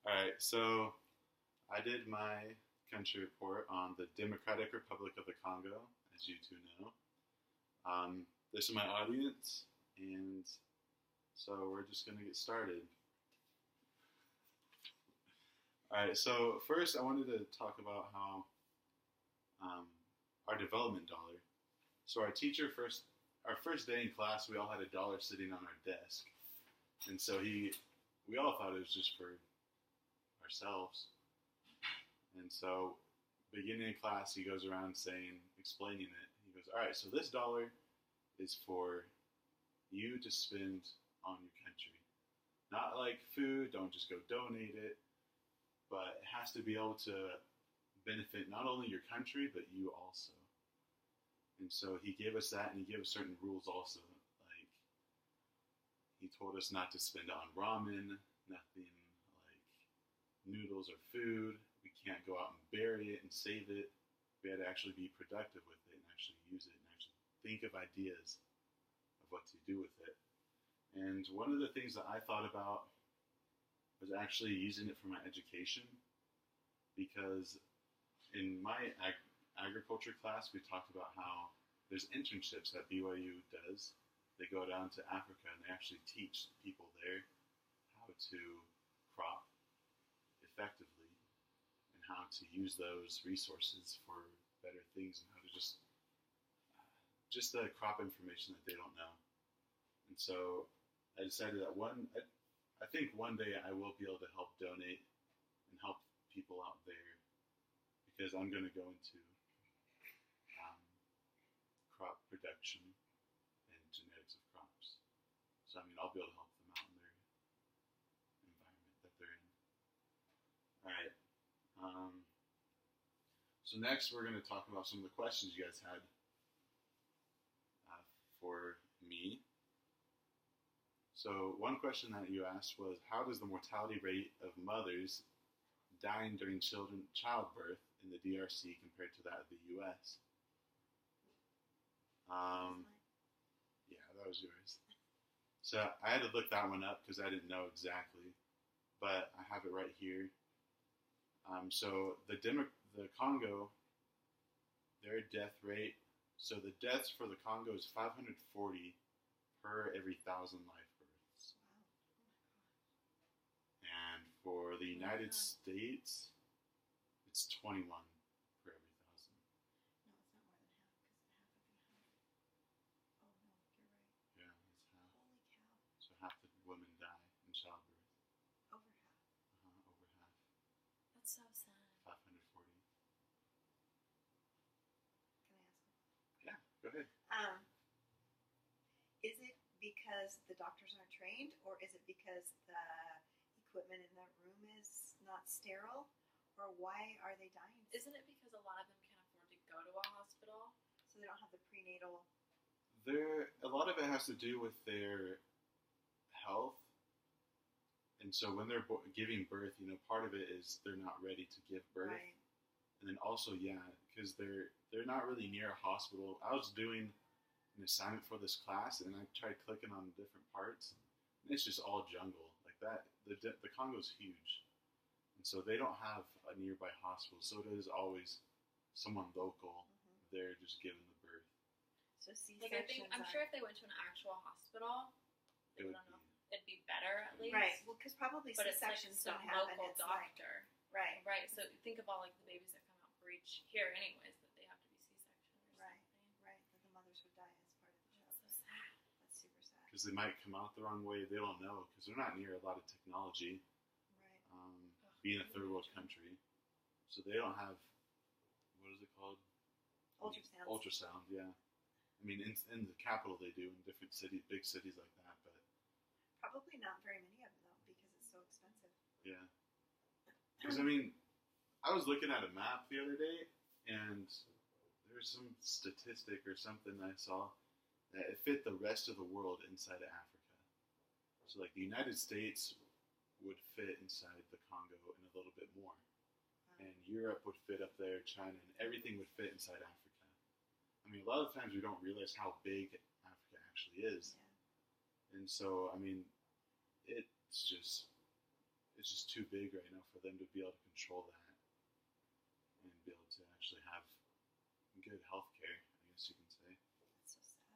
All right, so I did my country report on the Democratic Republic of the Congo, as you two know. This is my audience, and so we're just going to get started. All right, so first I wanted to talk about how um, our development dollar. So our first day in class, we all had a dollar sitting on our desk, and so we all thought it was just for ourselves. And so, beginning of class, he goes around explaining it. He goes, all right, so this dollar is for you to spend on your country. Not like food, don't just go donate it, but it has to be able to benefit not only your country, but you also. And so he gave us that, and he gave us certain rules also. Like, he told us not to spend it on ramen, nothing like noodles or food. We can't go out and bury it and save it. We had to actually be productive with it and actually use it and actually think of ideas of what to do with it. And one of the things that I thought about was actually using it for my education, because in my agriculture class, we talked about how there's internships that BYU does. They go down to Africa and they actually teach people there how to crop effectively and how to use those resources for better things and how to just the crop information that they don't know. And so I decided that I think one day I will be able to help donate and help people out there, because I'm going to go into crop production and genetics of crops. So I'll be able to help them out in their environment that they're in. All right. So next we're going to talk about some of the questions you guys had for me. So one question that you asked was, how does the mortality rate of mothers dying during childbirth in the DRC compared to that of the U.S.? Yeah, that was yours. So I had to look that one up because I didn't know exactly, but I have it right here. So the Congo, their death rate. So the deaths for the Congo is 540 per every 1,000 live births. Wow. And for the United States, it's 21 per every 1,000. No, it's not more than half, because half would be 100. Yeah, it's half. Oh, no, you're right. So half the women die in childbirth. Over half. Over half. That's so sad. 540. Can I ask a question? Yeah, go ahead. Is it because the doctors aren't trained, or is it because the equipment in that room is not sterile, or why are they dying? Isn't it because a lot of them can't afford to go to a hospital? So they don't have the prenatal. A lot of it has to do with their health, and so when they're giving birth, part of it is they're not ready to give birth, Right. and then also, because they're not really near a hospital. I was doing an assignment for this class, and I tried clicking on different parts, and it's just all jungle like that. The Congo's huge, and so they don't have a nearby hospital, so it is always someone local there just giving the birth. So Like I'm sure if they went to an actual hospital, It would it'd be better at least. Right. Well, because probably But it's like C-sections some don't happen. local It's like, doctor. right. Right. So think of all like the babies that come out for each here, anyways, that they have to be C-section or Right. something. Right. That the mothers would die as part of the That's childbirth. so sad. That's super sad. Because they might come out the wrong way. They don't know because they're not near a lot of technology. Right. Being a third world country, so they don't have, what is it called? Ultrasounds. Ultrasound, yeah. I mean, in the capital they do, in different cities, big cities like that, but Probably not very many of them though, because it's so expensive. yeah. Because I was looking at a map the other day, and there's some statistic or something I saw that it fit the rest of the world inside of Africa. So like the United States would fit inside the Congo and a little bit more. And Europe would fit up there, China, and everything would fit inside Africa. I mean, a lot of times we don't realize how big Africa actually is. Yeah. And so, it's just too big right now for them to be able to control that and be able to actually have good health care, I guess you can say. That's so sad.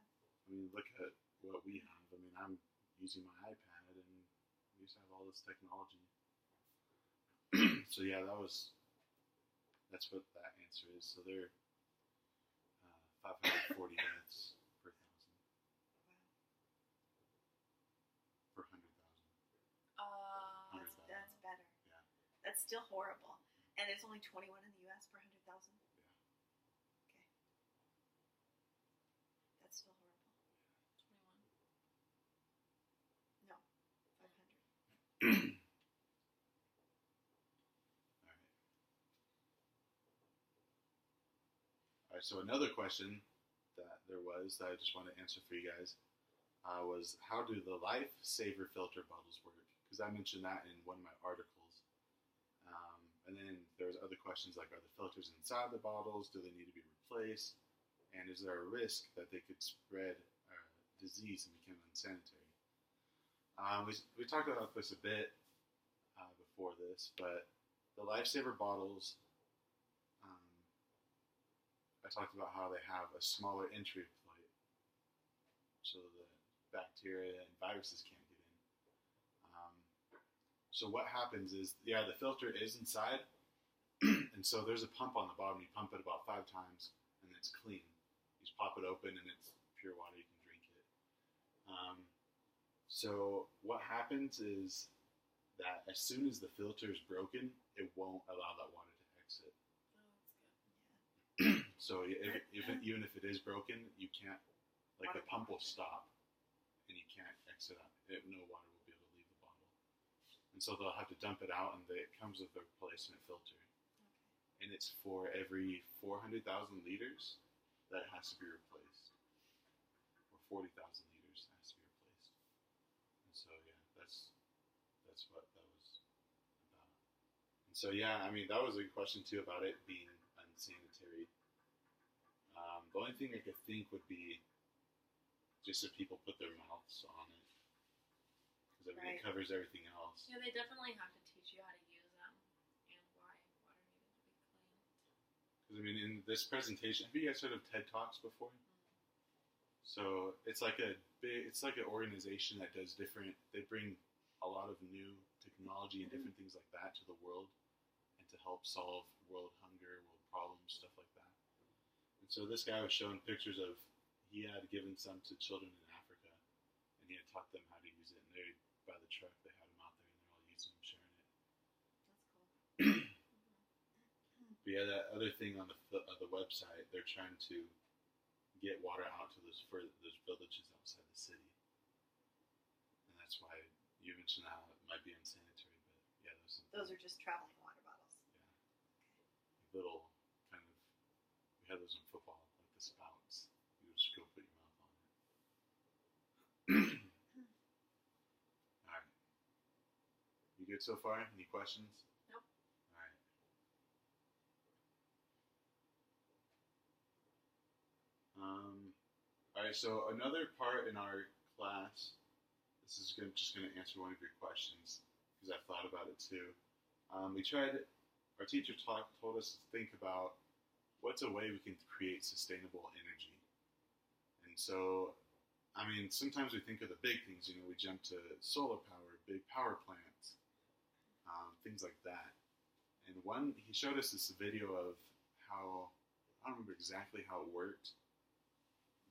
I mean, look at what we have. I mean, I'm using my iPad, and we used to have all this technology. So yeah, that's what that answer is. So they're 540 deaths per thousand, Wow. per 100,000. That's better. Yeah. That's still horrible. And there's only 21 in the U.S. per 100,000? Yeah. Okay. That's still horrible. 21. No, 500. All right, so another question that there was that I just want to answer for you guys was, how do the Lifesaver filter bottles work? Because I mentioned that in one of my articles. And then there's other questions like, are the filters inside the bottles? Do they need to be replaced? And is there a risk that they could spread disease and become unsanitary? We talked about this a bit before this, but the Lifesaver bottles, I talked about how they have a smaller entry plate so the bacteria and viruses can't get in. So what happens is, the filter is inside, and so there's a pump on the bottom. You pump it about 5 times, and it's clean. You just pop it open, and it's pure water. You can drink it. So what happens is that as soon as the filter is broken, it won't allow that water to exit. Oh, that's good. So even if it is broken, you can't, like, the pump will stop, and you can't exit out. No water will be able to leave the bottle. And so they'll have to dump it out, and it comes with a replacement filter. Okay. And it's for every 400,000 liters that it has to be replaced. Or 40,000 liters that has to be replaced. And so, yeah, that's what that was about. And so, yeah, I mean, that was a question, too, about it being unsanitary. The only thing I could think would be just if people put their mouths on it. Because Right. it covers everything else. Yeah, they definitely have to teach you how to use them and why water needed to be clean. Because, I mean, in this presentation, have you guys heard of TED Talks before? So it's like an organization that does they bring a lot of new technology and different things like that to the world, and to help solve world hunger, world problems, stuff like that. And so this guy was showing pictures of, he had given some to children in Africa, and he had taught them how to use it. And they, by the truck, they had them out there, and they're all using them, sharing it. That's cool. But yeah, that other thing on the website, they're trying to get water out to those villages outside the city, and that's why you mentioned how it might be unsanitary. But yeah, Those are just traveling water bottles. Yeah, little kind of. We had those in football, like the spouts. You just go put your mouth on it. All right. You good so far? Any questions? Nope. All right. All right. So another part in our class. This is just going to answer one of your questions because I've thought about it too. Our teacher told us to think about what's a way we can create sustainable energy. And so, I mean, sometimes we think of the big things, we jump to solar power, big power plants, things like that. And he showed us this video of how, I don't remember exactly how it worked,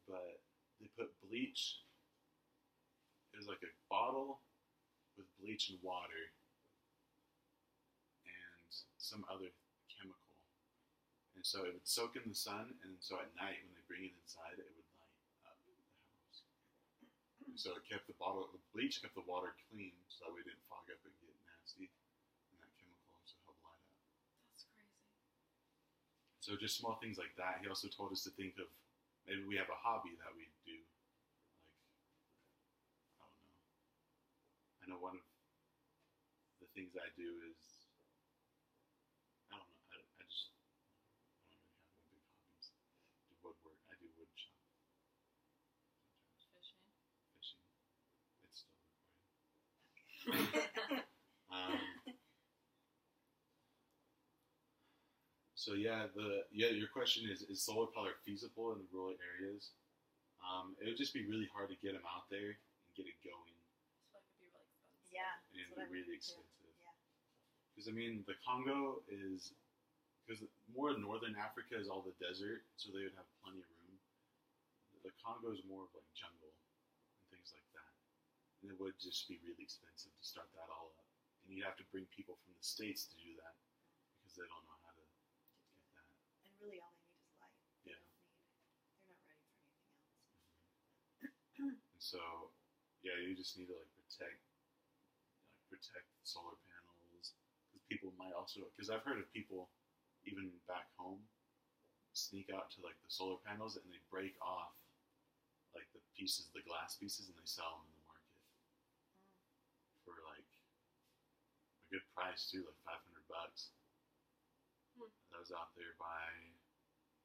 but they put bleach. It was like a bottle with bleach and water and some other chemical. And so it would soak in the sun, and so at night when they bring it inside, it would light up the house. And so the bleach kept the water clean, so that way it didn't fog up and get nasty. And that chemical also helped light up. That's crazy. So just small things like that. He also told us to think of, maybe we have a hobby that we do. I know one of the things I do is, I don't know, I don't really have any big hobbies. Do woodwork, I do wood shop. Sometimes. Fishing. It's still recording. So your question is solar power feasible in rural areas? It would just be really hard to get them out there and get it going, So it could be really expensive. Yeah. and it'd That's what be I really mean, too. expensive. Yeah. Because I mean, the Congo is because more northern Africa is all the desert, so they would have plenty of room. The Congo is more of like jungle and things like that, and it would just be really expensive to start that all up. And you'd have to bring people from the states to do that because they don't know how to get that. And really, all they need is light. They Yeah. don't need. They're not ready for anything else. And so, yeah, you just need to protect solar panels because people might also because I've heard of people even back home sneak out to like the solar panels and they break off like the glass pieces, and they sell them in the market for like a good price too, like $500. That was out there by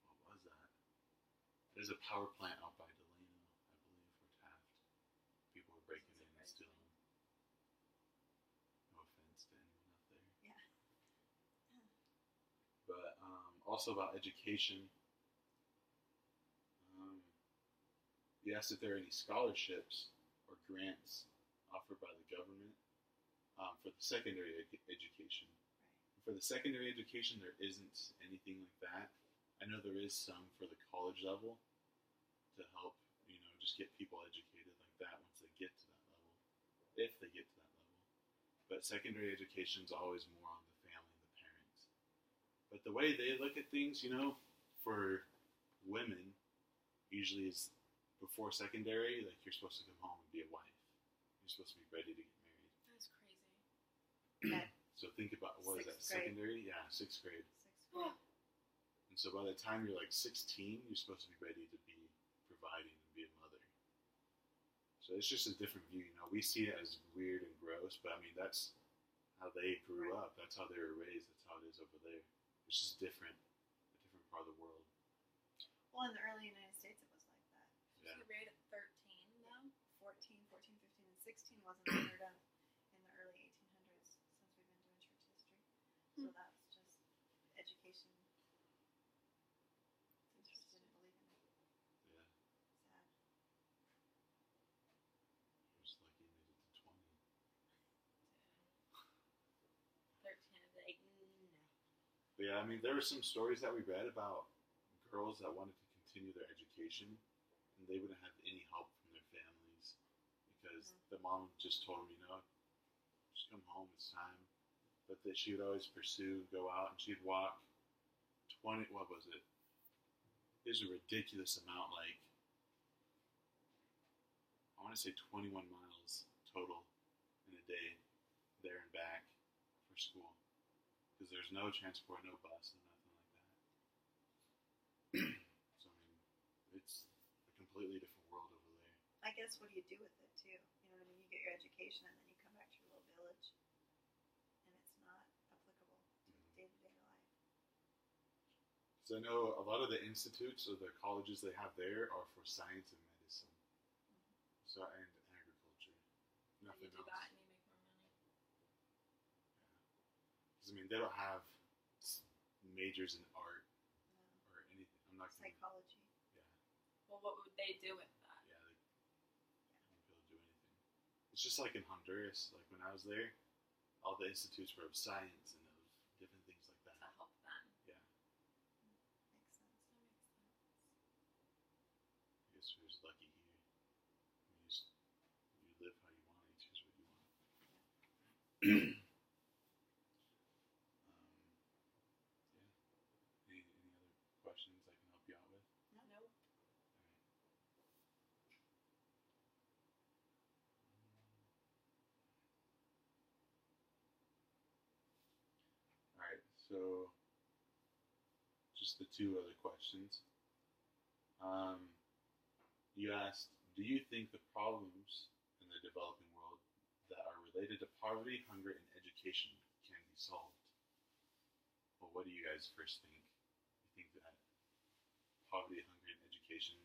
what was that? There's a power plant out by Delano, I believe, or Taft. People were breaking in and stealing them. No offense to anyone out there. Yeah. But also about education. You asked if there are any scholarships or grants offered by the government for the secondary education. Right. For the secondary education, there isn't anything like that. I know there is some for the college level to help, just get people educated like that once they get to that level, if they get to that level. But secondary education is always more on the family and the parents. But the way they look at things, for women, usually is before secondary, like you're supposed to come home and be a wife. You're supposed to be ready to get married. That's crazy. Okay. So think about what is that? Sixth grade. Secondary? Yeah, sixth grade. 6th grade. And so by the time you're like 16, you're supposed to be ready to be providing and be a mother. So it's just a different view. We see it as weird and gross, but I mean that's how they grew Right. up. That's how they were raised. That's how it is over there. It's just different, a different part of the world. Well, in the early United States, it was like that. Yeah. So you're married at 13 now? 14, 15, and 16 wasn't unheard of in the early 1800s since we've been doing church history. So that was just education. They just didn't believe in it. Yeah. Sad. You're just lucky you made it to 20. 13 is like, no. But yeah, I mean, there were some stories that we read about girls that wanted to continue their education, and they wouldn't have any help from their families because the mom just told them, just come home, it's time. But that she would always pursue, go out, and she'd walk 20, what was it? It was a ridiculous amount, like, I want to say 21 miles total in a day, there and back for school. Because there's no transport, no bus, and nothing like that. So, I mean, it's a completely different world over there. I guess what do you do with it too? You know what I mean? You get your education and then you come back to your little village, and it's not applicable to day-to-day life. So I know a lot of the institutes or the colleges they have there are for science and medicine. So and agriculture. And Nothing you do else. that and you make more money. Because I mean, they don't have majors in art No. or anything. I'm not gonna. Psychology. Yeah, Well, what would they do with that? yeah. They won't be able to do anything. It's just like in Honduras. Like when I was there, all the institutes were of science and of different things like that. To help them. Yeah, Makes sense. That makes sense. I guess we're just lucky here. You live how you want. You choose what you want. Yeah. Any other questions I can help you out with? Nope. Alright, so just the two other questions. You asked, do you think the problems in the developing world that are related to poverty, hunger, and education can be solved? Well, what do you guys first think? You think that poverty, hunger, and education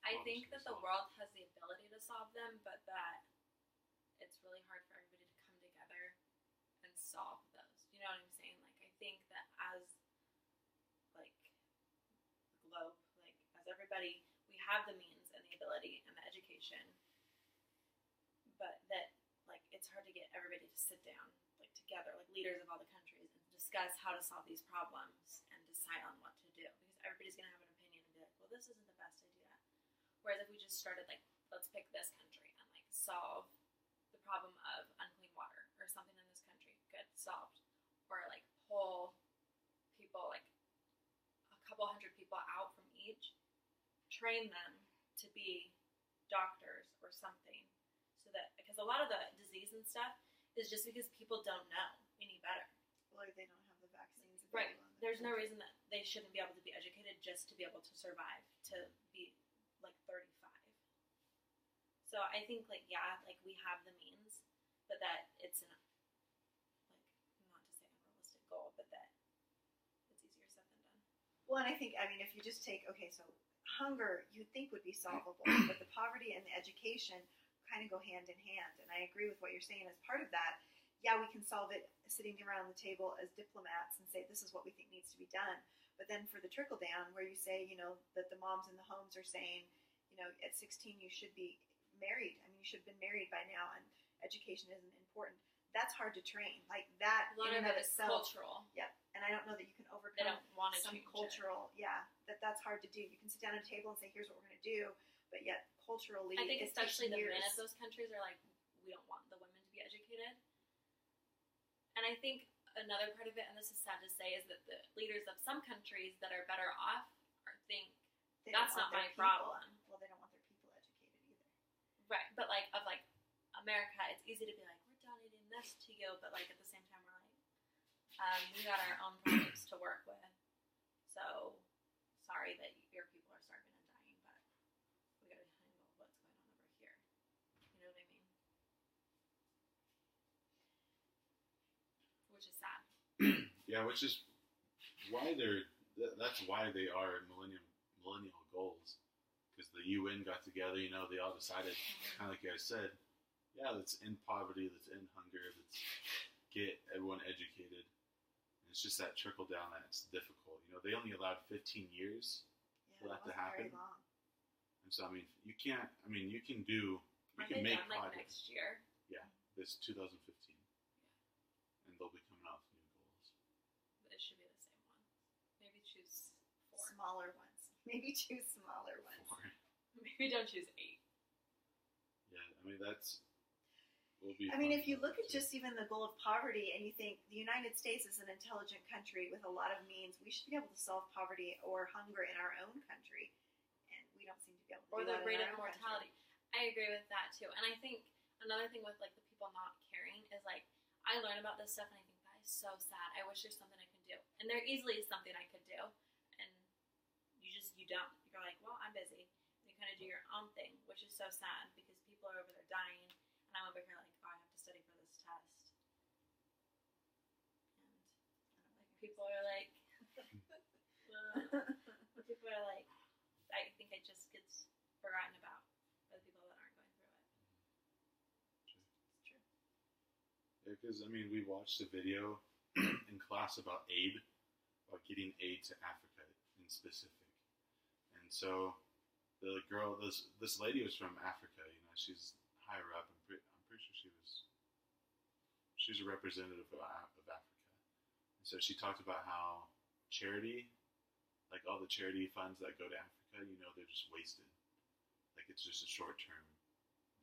I problems think can be that the solved? world has the ability to solve them, but that it's really hard for everybody to come together and solve those. You know what I'm saying? Like, I think that as have the means and the ability and the education, but that like it's hard to get everybody to sit down like together, like leaders of all the countries, and discuss how to solve these problems and decide on what to do, because everybody's gonna have an opinion and be like, well, this isn't the best idea. Whereas if we just started like, let's pick this country and like solve the problem of unclean water or something in this country, good, solved. Or like pull people, like a couple hundred people out from each, train them to be doctors or something, so that, because a lot of the disease and stuff is just because people don't know any better. Or they don't have the vaccines. Right. available in their There's no country. reason that they shouldn't be able to be educated just to be able to survive to be like 35. So I think like, yeah, like we have the means, but that it's an, like, not to say unrealistic goal, but that it's easier said than done. Well, and I think, I mean, if you just take, okay, so hunger you'd think would be solvable, but the poverty and the education kind of go hand in hand. And I agree with what you're saying as part of that. Yeah, we can solve it sitting around the table as diplomats and say, this is what we think needs to be done. But then for the trickle down, where you say, you know, that the moms in the homes are saying, you know, at 16 you should be married. I mean, you should have been married by now, and education isn't important. That's hard to train. Like that A lot in of and it of is itself. cultural. Yep. And I don't know that you can They overcome don't want to some change cultural, yeah, that's hard to do. You can sit down at a table and say, here's what we're going to do, but yet culturally, it. I think it especially takes the men years. of those countries are like, we don't want the women to be educated. And I think another part of it, and this is sad to say, is that the leaders of some countries that are better off think They don't that's want not their my people- problem. Well, they don't want their people educated either. Right, but like of like America, it's easy to be like, we're donating this to you, but like at the same time we're like, we got our own problems to work with. So sorry that your people are starving and dying, but we gotta handle what's going on over here. You know what I mean? Which is sad. Yeah, which is why that's why they are millennial goals, because the UN got together. You know, they all decided, kind of like you guys said, yeah, let's end poverty, let's end hunger, let's get everyone educated. And it's just that trickle down that's difficult. You know, they only allowed 15 years Yeah, for that to wasn't happen. very long. And so, I mean, you can't. I mean, you can do. You Aren't can they make done like progress. next year? This 2015, and they'll be coming out with new goals. But it should be the same one. Maybe choose 4. Smaller ones. Maybe choose smaller ones. Maybe don't choose 8. Yeah, I mean that's. Will be I mean, fun if you to look watch at just even the goal of poverty and you think the United States is an intelligent country with a lot of means, we should be able to solve poverty or hunger in our own country. And we don't seem to be able to Or do the that rate in of our own mortality. I agree with that too. And I think another thing with like the people not caring is like, I learn about this stuff and I think that is so sad. I wish there's something I could do. And there easily is something I could do. And you don't. You're like, well, I'm busy. And you kind of do your own thing, which is so sad because people are over there dying. And I'm over here like, oh, I have to study for this test. And like people are like, people are like, I think it just gets forgotten about by the people that aren't going through it. It's true. Yeah, because I mean, we watched a video in class about aid, about getting aid to Africa in specific, and so the girl, this lady was from Africa. You know, she's higher up. I'm pretty sure she's a representative of Africa, and so she talked about how charity, like all the charity funds that go to Africa, you know, they're just wasted. Like it's just a short-term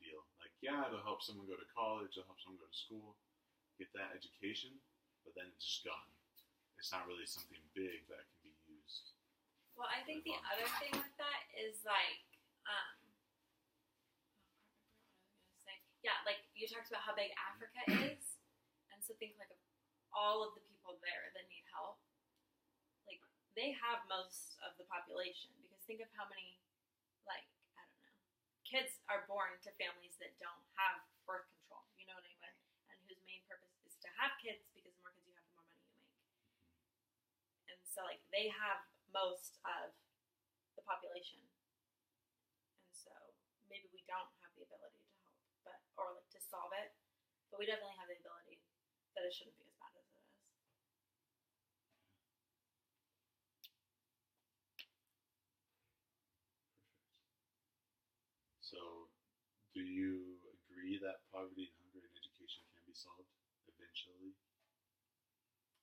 deal. Like, yeah, it'll help someone go to college, it'll help someone go to school, get that education, but then it's just gone. It's not really something big that can be used. Well, I think the other thing with that is like, yeah, like you talked about how big Africa is, and so think like of all of the people there that need help. Like they have most of the population, because think of how many, like, I don't know, kids are born to families that don't have birth control. You know what I mean? And whose main purpose is to have kids, because the more kids you have, the more money you make. And so like they have most of the population, and so maybe we don't have the ability to help, but or like to solve it, but we definitely have the ability that it shouldn't be as bad as it is. So, do you agree that poverty and hunger and education can be solved eventually?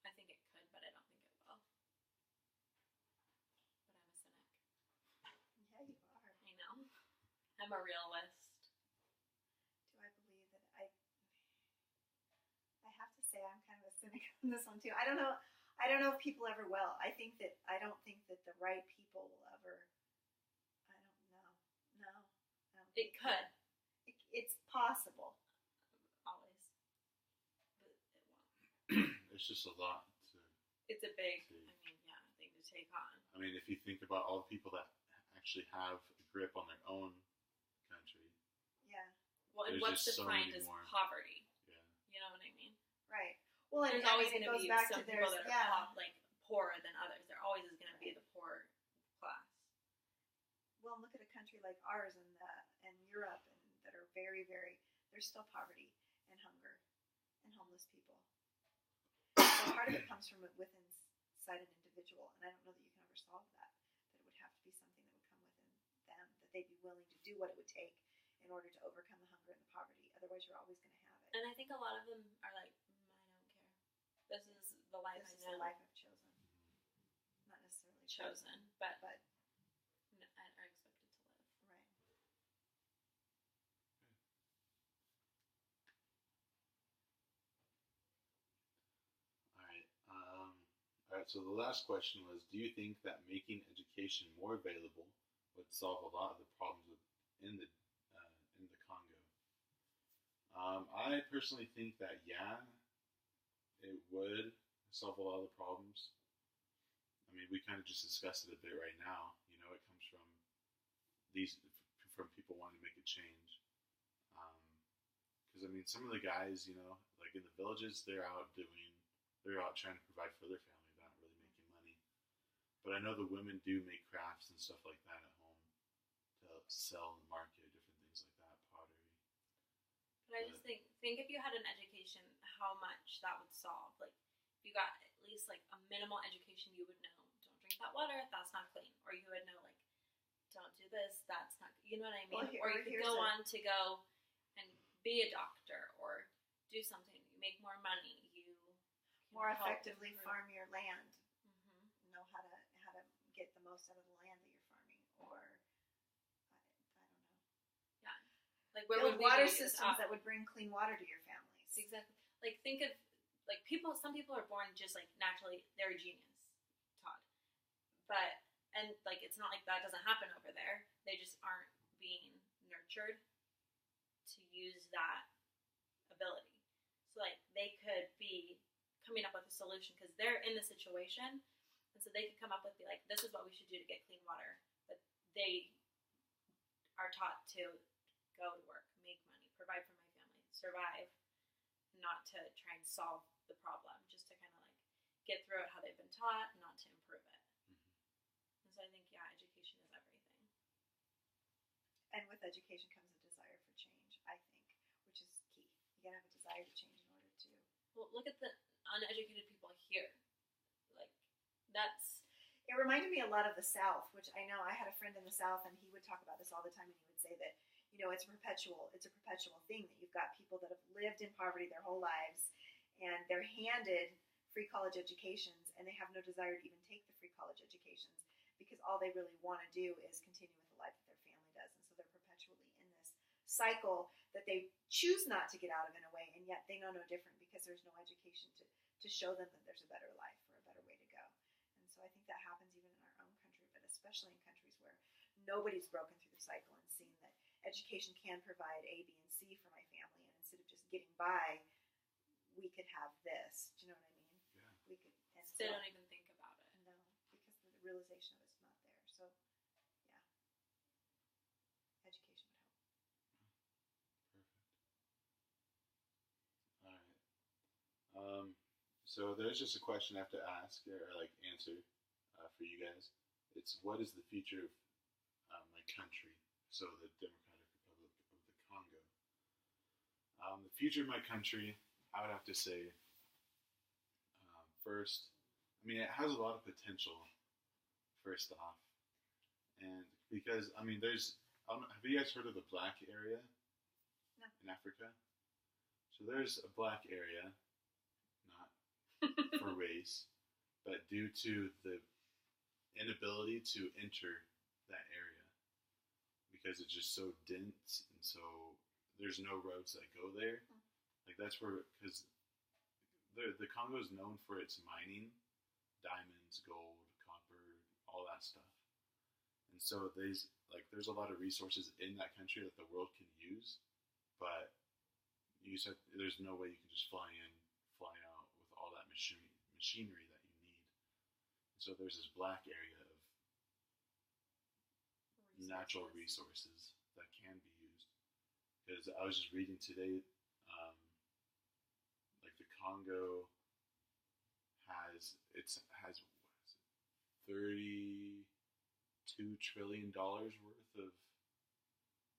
I think it could, but I don't think it will. But I'm a cynic. Yeah, you are. I know. I'm a realist. Do I believe that I have to say I'm kind of a cynic on this one too. I don't know. I don't know if people ever will. I don't think that the right people will ever. I don't know. No. I don't It think could. It's possible. Always. But it won't. It's just a lot to. It's a big, See. thing to take on. I mean, if you think about all the people that actually have a grip on their own country, Yeah. Well, and There's what's just so defined many as more. poverty? yeah. You know what I mean? Right. Well, and There's always it going to goes be back some to people there's that are poorer than others. There always is going to be the poor class. Well, look at a country like ours and Europe, and that are very, very. There's still poverty and hunger and homeless people. So part of it comes from within inside an individual, and I don't know that you can ever solve that. That it would have to be something that would come within them, that they'd be willing to do what it would take in order to overcome the hunger and the poverty. Otherwise, you're always going to have it. And I think a lot of them are like, I don't care. This is the life This is I the know. life I've chosen, not necessarily Chosen, but but are expected to live. right. All right. So the last question was: do you think that making education more available would solve a lot of the problems in the Congo? I personally think that it would solve a lot of the problems. I mean, we kind of just discussed it a bit right now. You know, it comes from from people wanting to make a change. Because I mean, some of the guys, you know, like in the villages, they're out trying to provide for their family. They're not really making money. But I know the women do make crafts and stuff like that at home to sell in the market, different things like that, pottery. But I just think if you had an education, how much that would solve. Like, if you got at least like a minimal education, you would know, don't drink that water, that's not clean. Or you would know, like, don't do this, that's not, you know what I mean? Well, or you could go on to go and be a doctor or do something. You make more money. You can More help effectively improve. farm your land. Mhm. Know how to get the most out of the land that you're farming, or I don't know. Yeah. Like, where Build would we water be systems that would bring clean water to your families. Exactly. Like, think of, like, some people are born just, like, naturally, they're a genius, Todd. But, and, like, it's not like that doesn't happen over there. They just aren't being nurtured to use that ability. So, like, they could be coming up with a solution because they're in the situation. And so they could come up with, be like, this is what we should do to get clean water. But they are taught to go to work, make money, provide for my family, survive, not to try and solve the problem, just to kind of like get through it how they've been taught, not to improve it. And so I think, yeah, education is everything. And with education comes a desire for change, I think, which is key. You gotta have a desire to change in order to. Well, look at the uneducated people here. Like, that's. It reminded me a lot of the South, which I know I had a friend in the South, and he would talk about this all the time, and he would say that, you know, it's a perpetual thing, that you've got people that have lived in poverty their whole lives, and they're handed free college educations, and they have no desire to even take the free college educations because all they really want to do is continue with the life that their family does, and so they're perpetually in this cycle that they choose not to get out of in a way, and yet they know no different because there's no education to show them that there's a better life or a better way to go. And so I think that happens even in our own country, but especially in countries where nobody's broken through the cycle and seen that education can provide A, B, and C for my family, and instead of just getting by, we could have this. Do you know what I mean? Yeah. We could. And They don't even think about it. No, because the realization of it's not there. So, yeah, education would help. Perfect. All right. So there's just a question I have to ask or like answer for you guys. It's what is the future of my country? So the Democratic Republic of the Congo. The future of my country, I would have to say, first, I mean, it has a lot of potential. First off, and because I mean, there's I don't know, have you guys heard of the black area No. in Africa? So there's a black area, not for race, but due to the inability to enter that area because it's just so dense and so there's no roads that go there. Like that's where, because the Congo is known for its mining, diamonds, gold, copper, all that stuff. And so there's a lot of resources in that country that the world can use, but there's no way you can just fly in, fly out with all that machinery that you need. So there's this black area of natural resources that can be used. Because I was just reading today, like the Congo has what is it, $32 trillion worth of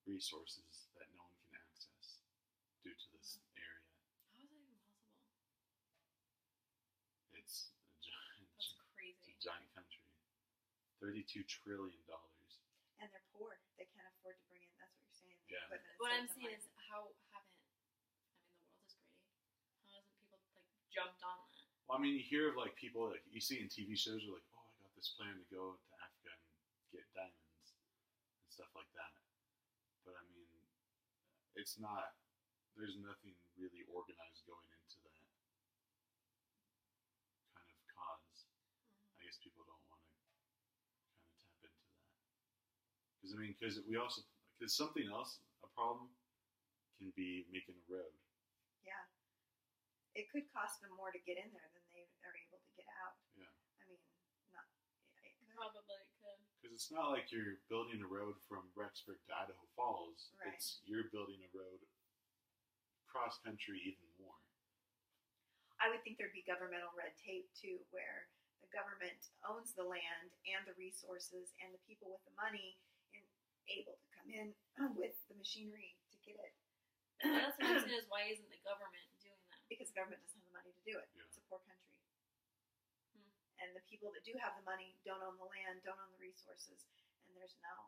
resources that no one can access due to this area. How is that even possible? It's a giant, That's crazy. it's a giant country. $32 trillion. And they're poor. They can't afford to bring in. That's what you're saying. The Yeah. equipment What I'm instead of saying the is, how haven't? I mean, the world is greedy. How hasn't people like jumped on that? Well, I mean, you hear of like people like you see in TV shows are like, oh, I got this plan to go to Africa and get diamonds and stuff like that. But I mean, it's not. There's nothing really organized going into that kind of cause. I guess people don't want to kind of tap into that because something else, a problem can be making a road. Yeah. It could cost them more to get in there than they are able to get out. Yeah. I mean, not. It could. Probably could. Because it's not like you're building a road from Rexburg to Idaho Falls. Right. You're building a road cross country even more. I would think there'd be governmental red tape too, where the government owns the land and the resources, and the people with the money and able to come in with the machinery to get it. And that's what I'm saying is, why isn't the government doing that? Because the government doesn't have the money to do it. Yeah. It's a poor country. And the people that do have the money don't own the land, don't own the resources, and there's no.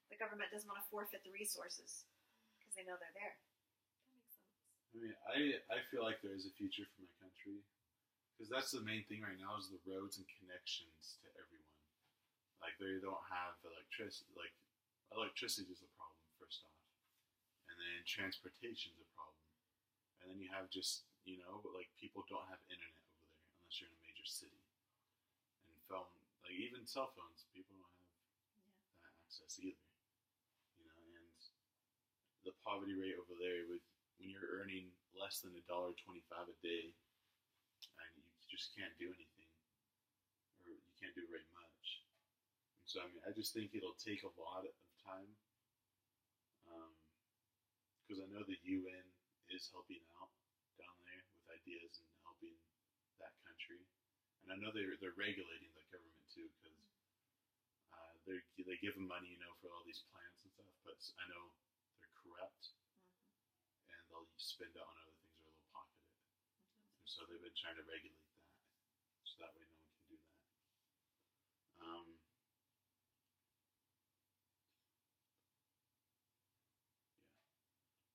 The government doesn't want to forfeit the resources because they know they're there. That makes sense. I mean, I feel like there is a future for my country because that's the main thing right now is the roads and connections to everyone. Like they don't have electricity. Like electricity is a problem first off, and then transportation is a problem, and then you have just like people don't have internet over there unless you're in a major city, and phone like even cell phones people don't have that access either. And the poverty rate over there with when you're earning less than $1.25 a day, and you just can't do anything, or you can't do very much. And so, I mean, I just think it'll take a lot of time, because I know the UN is helping out down there with ideas and helping that country, and I know they're regulating the government too, because they give them money, for all these plans and stuff, but I know they're corrupt. And they'll spend it on other things or they'll pocket it. And so they've been trying to regulate that, so that way no one can do that.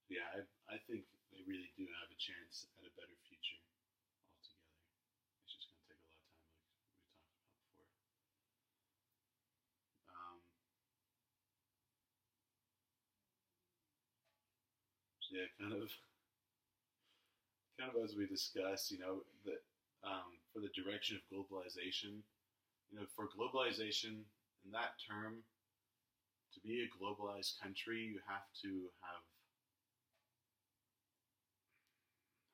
Yeah, I think they really do have a chance at a better future altogether. It's just going to take a lot of time, like we talked about before. So yeah, kind of as we discussed, that for the direction of globalization, for globalization in that term, to be a globalized country, you have to have,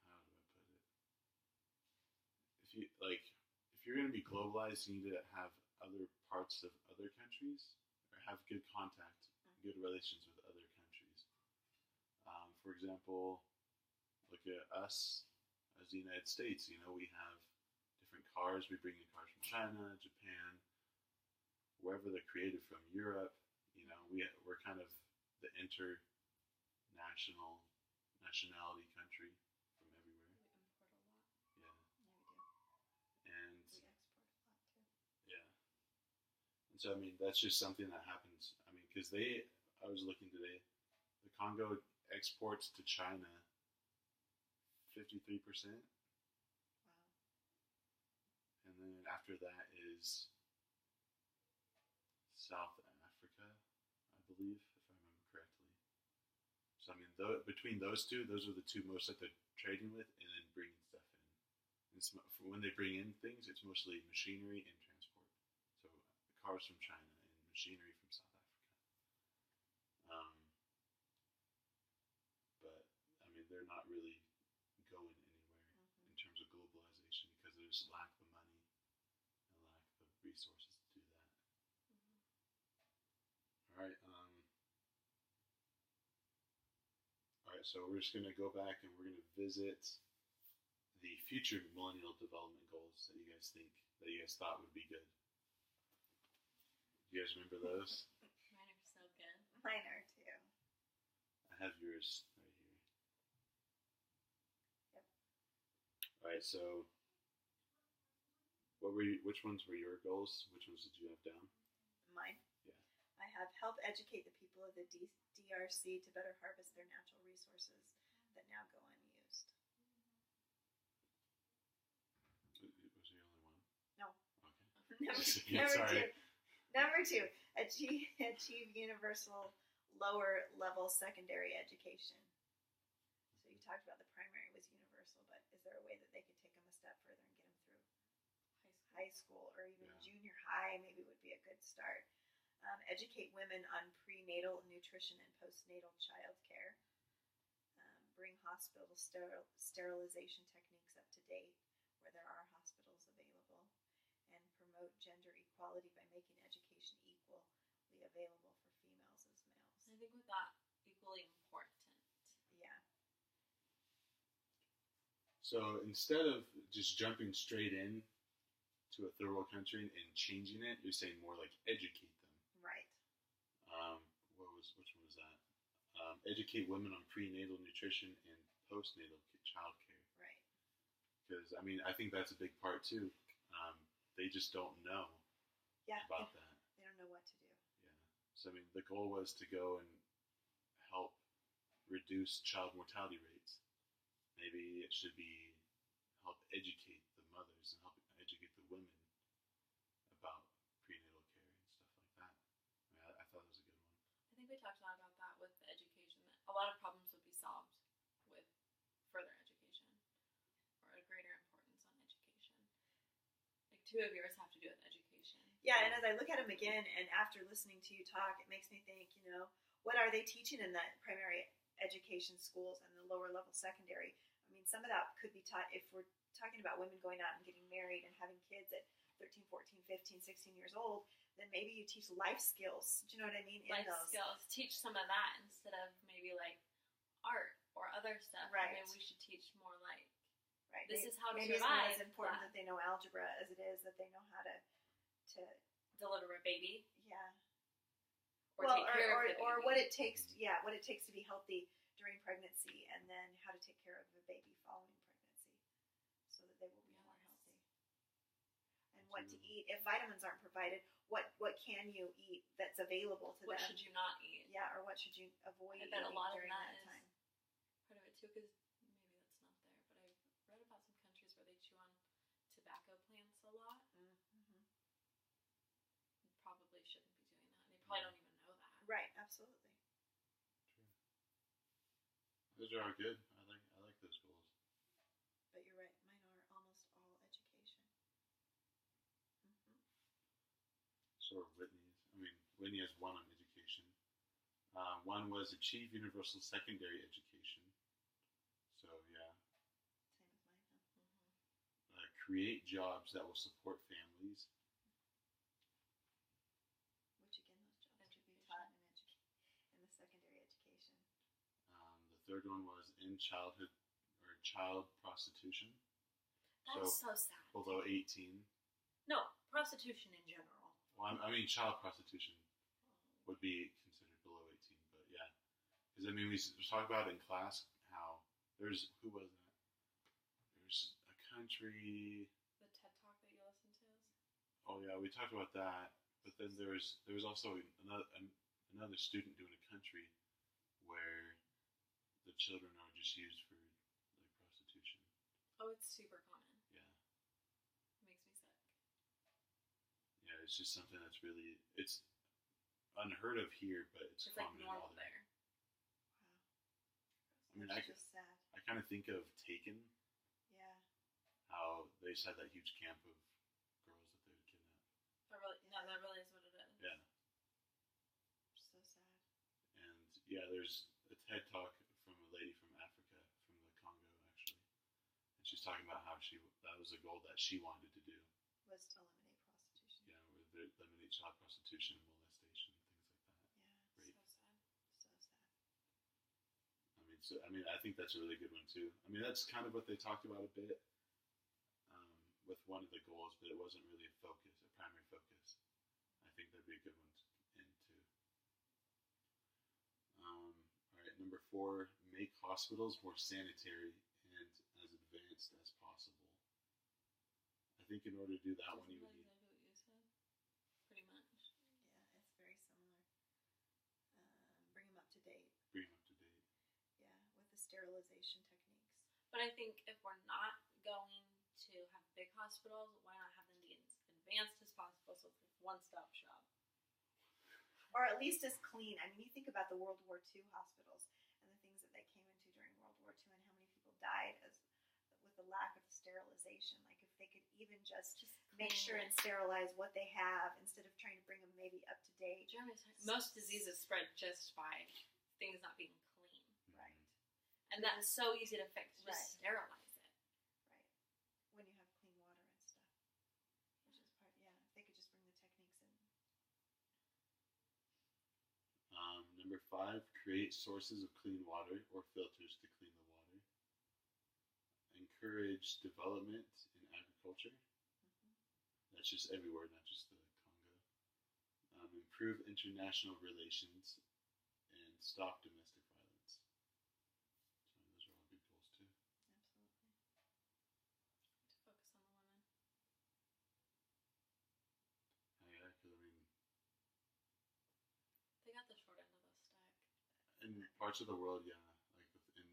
how do I put it? If you're going to be globalized, you need to have other parts of other countries, or have good contact, good relations with other countries. For example, look at us as the United States. We have different cars. We bring in cars from China, Japan, wherever they're created from, Europe. We're kind of the nationality country from everywhere. We import a lot. Yeah. Yeah, we do. And We export a lot too. yeah. And so, I mean, that's just something that happens. I mean, because I was looking today, the Congo exports to China 53%, Wow. and then after that is South Africa, I believe, if I remember correctly. So I mean, between those two, those are the two most that they're trading with, and then bringing stuff in. And when they bring in things, it's mostly machinery and transport. So cars from China and machinery from South Africa. But I mean, they're not really going anywhere in terms of globalization because there's lack of money and lack of resources to do that. All right. All right. So we're just gonna go back and we're gonna visit the future Millennial Development Goals that you guys thought would be good. You guys remember those? Mine are so good. Mine are too. I have yours right here. Yep. All right. So, which ones were your goals? Which ones did you have down? Mine. Yeah. I have help educate the people of the DRC to better harvest their natural resources that now go unused. Was the only one? No. Okay. Number two, achieve universal lower level secondary education. So you talked about the primary was universal, but is there a way that they could take them a step further and get them through high school or even junior high? Maybe would be a good start. Educate women on prenatal nutrition and postnatal child care. Bring hospital sterilization techniques up to date where there are hospitals available. And promote gender equality by making education equally available for females as males. I think with that, equally important. Yeah. So instead of just jumping straight in to a third world country and changing it, you're saying more like educate them. Right. Which one was that? Educate women on prenatal nutrition and postnatal child care. Right. Because I mean, I think that's a big part too. They just don't know about that. They don't know what to do. Yeah. So I mean, the goal was to go and help reduce child mortality rates. Maybe it should be help educate the mothers and help educate the women about prenatal care and stuff like that. I thought it was a good one. I think we talked a lot about that with the education. That a lot of problems would be solved with further education or a greater importance on education. Like two of yours have to do with education. Yeah, and as I look at them again, and after listening to you talk, it makes me think, what are they teaching in that primary education schools and the lower level secondary? I mean, some of that could be taught if we're talking about women going out and getting married and having kids at 13, 14, 15, 16 years old, then maybe you teach life skills. Do you know what I mean? Life skills. Teach some of that instead of maybe like art or other stuff. Right. Maybe we should teach more like, right. This is how to maybe survive. It's not as important that they know algebra as it is that they know how to deliver a baby. Yeah. Or take care of the baby. Or what it takes to be healthy during pregnancy, and then how to take care of the baby following pregnancy, so that they will be more healthy. And what to eat if vitamins aren't provided. What can you eat that's available to them? What should you not eat? Yeah, or what should you avoid I bet eating a lot of during that that is time? part of it too, because maybe that's not there. But I've read about some countries where they chew on tobacco plants a lot. Mm-hmm. Probably shouldn't be doing that. And they probably don't even know that. Right. Absolutely. True. Those are all good. I like those goals. But you're right. Mine are almost all education. Mm-hmm. So are Whitney's. I mean, Whitney has one on education. One was achieve universal secondary education. So yeah. Same as mine, huh? Create jobs that will support families. Which again, those jobs should be taught in the secondary education. The third one was end childhood or child prostitution. That's so sad. Below 18. No, prostitution in general. Well, I mean, child prostitution would be considered below 18, but yeah. Because, I mean, we talked about in class how who was that? There's a country. The TED Talk that you listen to? Oh, yeah, we talked about that. But then there was also another student doing a country where the children are just used for like prostitution. Oh, it's super common. Yeah, It makes me sick. yeah, it's just something that's really it's unheard of here, but it's It's like common in normal all there. there. I mean, That's just sad. I kind of think of Taken, Yeah. how they just had that huge camp of girls that they would kidnap. That really is what it is. Yeah, So sad. and yeah, there's a TED talk from a lady from Africa, from the Congo actually, and she's talking about how that was a goal that she wanted to do. Was to eliminate prostitution. Yeah, where they eliminate child prostitution and molestation and things like that. Yeah. Rape. So sad. So sad. I mean, I think that's a really good one too. I mean, that's kind of what they talked about a bit with one of the goals, but it wasn't really a primary focus. I think that'd be a good one to end too. All right, number 4, make hospitals more sanitary and as advanced as possible. I think in order to do that one, you would need. Exactly what you said. Pretty much. Yeah, it's very similar. Bring them up to date. Bring them up to date. Yeah, with the sterilization techniques. But I think if we're not going to have big hospitals, why not have them be as advanced as possible so it's like one-stop shop? Or at least as clean. I mean, you think about the World War II hospitals and the things that they came into during World War II and how many people died with the lack of sterilization. Like if they could even just make sure and sterilize what they have instead of trying to bring them maybe up to date. Most diseases spread just by things not being clean. Right. And that's so easy to fix. Just Right. sterilize it. Right. When you have clean water and stuff. Which is part, yeah, if they could just bring the techniques in. Number 5, create sources of clean water or filters to clean the water. Encourage development in agriculture. That's just everywhere, not just the Congo. Improve international relations and stop domestic violence. So those are all good goals too. Absolutely. To focus on the women. Yeah, because I mean, They got the short end of the stick. in parts of the world, yeah, like in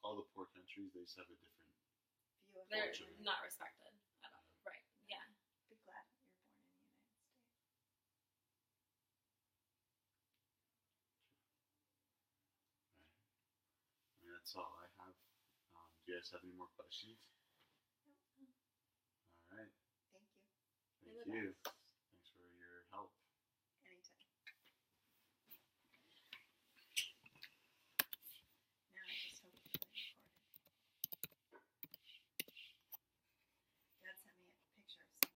all the poor countries, they just have a different. View of They're it. not respected at all. Right. Yeah. Be glad you're born in the United States. Right. I mean, that's all I have. Do you guys have any more questions? Nope. All right. Thank you. Thank You're the you. best.